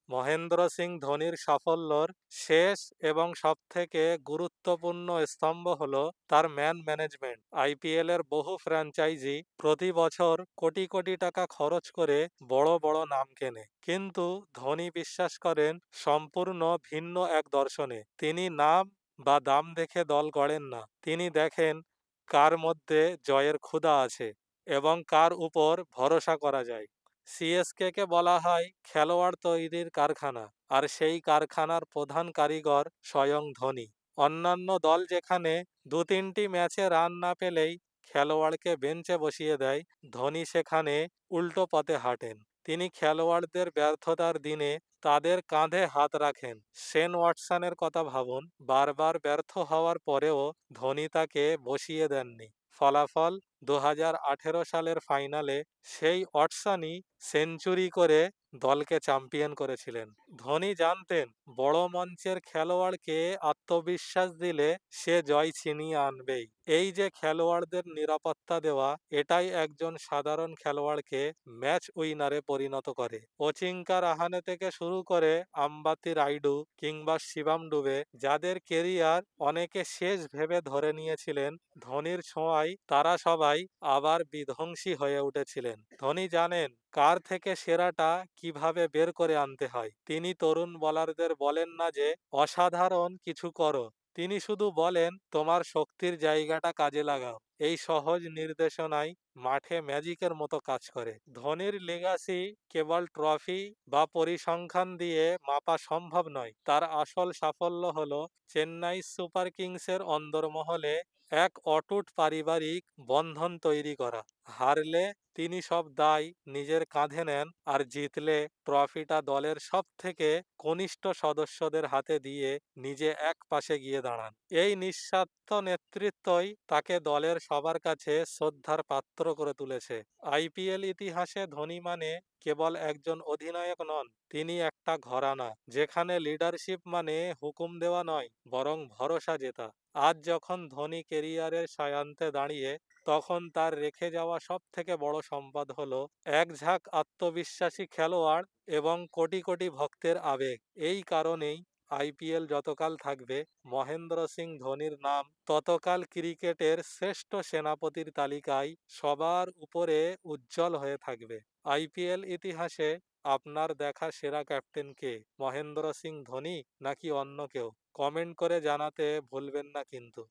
মহেন্দ্র সিং ধোনির সাফল্যর শেষ এবং সবথেকে গুরুত্বপূর্ণ স্তম্ভ হল তার ম্যান ম্যানেজমেন্ট। আইপিএল এর বহু ফ্র্যাঞ্চাইজি প্রতি বছর কোটি কোটি টাকা খরচ করে বড় বড় নাম কেনে, কিন্তু ধোনি বিশ্বাস করেন সম্পূর্ণ ভিন্ন এক দর্শনে। তিনি নাম বা দাম দেখে দল গড়েন না, তিনি দেখেন কার মধ্যে জয়ের ক্ষুধা আছে এবং কার উপর ভরসা করা যায়। সিএসকে কে বলা হয় খেলোয়াড় তৈরির কারখানা, আর সেই কারখানার প্রধান কারিগর স্বয়ং ধোনি। অন্যান্য দল যেখানে দু তিনটি ম্যাচে রান না পেলেই খেলোয়াড়কে বেঞ্চে বসিয়ে দেয়, ধোনি সেখানে উল্টো পথে হাঁটেন। তিনি খেলোয়াড়দের ব্যর্থতার দিনে তাদের কাঁধে হাত রাখেন। শেন ওয়াটসনের কথা ভাবুন, বারবার ব্যর্থ হওয়ার পরেও ধোনি তাকে বসিয়ে দেননি। ফলাফল 2018 সালের ফাইনালে সেই ওয়াটসনই সেঞ্চুরি করে দলকে চ্যাম্পিয়ন করেছিলেন। ধোনি জানতেন বড় মঞ্চের খেলোয়াড়কে আত্মবিশ্বাস দিলে সে জয় ছিনিয়ে আনবেই। এই যে খেলোয়াড়দের নিরাপত্তা দেওয়া, এটাই একজন সাধারণ খেলোয়াড়কে ম্যাচ উইনারে পরিণত করে। অচিঙ্কা রাহানে থেকে শুরু করে আম্বাতি রাইডু কিংবা শিবাম ডুবে, যাদের কেরিয়ার অনেকে শেষ ভেবে ধরে নিয়েছিলেন, ধোনির ছোঁয়ায় তারা সবাই আবার বিধ্বংসী হয়ে উঠেছিলেন। ধোনি জানেন কার থেকে সেরাটা কিভাবে বের করে আনতে হয়। তিনি তরুণ বোলারদের বলেন না যে অসাধারণ কিছু করো, তিনি শুধু বলেন তোমার শক্তির জায়গাটা কাজে লাগাও। এই সহজ নির্দেশনাই মাঠে ম্যাজিকের মতো কাজ করে। ধোনির লেগাসি কেবল ট্রফি বা পরিসংখ্যান দিয়ে মাপা সম্ভব নয়। তার আসল সাফল্য হলো চেন্নাই সুপার কিংসের অন্দরমহলে এক অটুট পারিবারিক বন্ধন তৈরি করা। হারলে তিনি সব দায় নিজের কাঁধে নেন, আর জিতলে ট্রফিটা দলের সব থেকে কনিষ্ঠ সদস্যদের হাতে দিয়ে নিজে এক পাশে গিয়ে দাঁড়ান। এই নিঃস্বার্থ নেতৃত্বই তাকে দলের সবার কাছে শ্রদ্ধার পাত্র করে তুলেছে। আইপিএল ইতিহাসে ধোনি মানে কেবল একজন অধিনায়ক নন, তিনি একটা ঘরানা, যেখানে লিডারশিপ মানে হুকুম দেওয়া নয়, বরং ভরসা জেতা। আজ যখন ধোনি কেরিয়ারের সায়ান্তে দাঁড়িয়ে, তখন তার রেখে যাওয়া সব থেকে বড় সম্পদ হলো এক ঝাঁক আত্মবিশ্বাসী খেলোয়াড় এবং কোটি কোটি ভক্তের আবেগ। এই কারণেই আইপিএল যতকাল থাকবে, মহেন্দ্র সিং ধোনির নাম ততকাল ক্রিকেটের শ্রেষ্ঠ সেনাপতির তালিকায় সবার উপরে উজ্জ্বল হয়ে থাকবে। আইপিএল ইতিহাসে আপনার দেখা সেরা ক্যাপ্টেন কে? মহেন্দ্র সিং ধোনি নাকি অন্য কেউ? কমেন্ট করে জানাতে ভুলবেন না কিন্তু।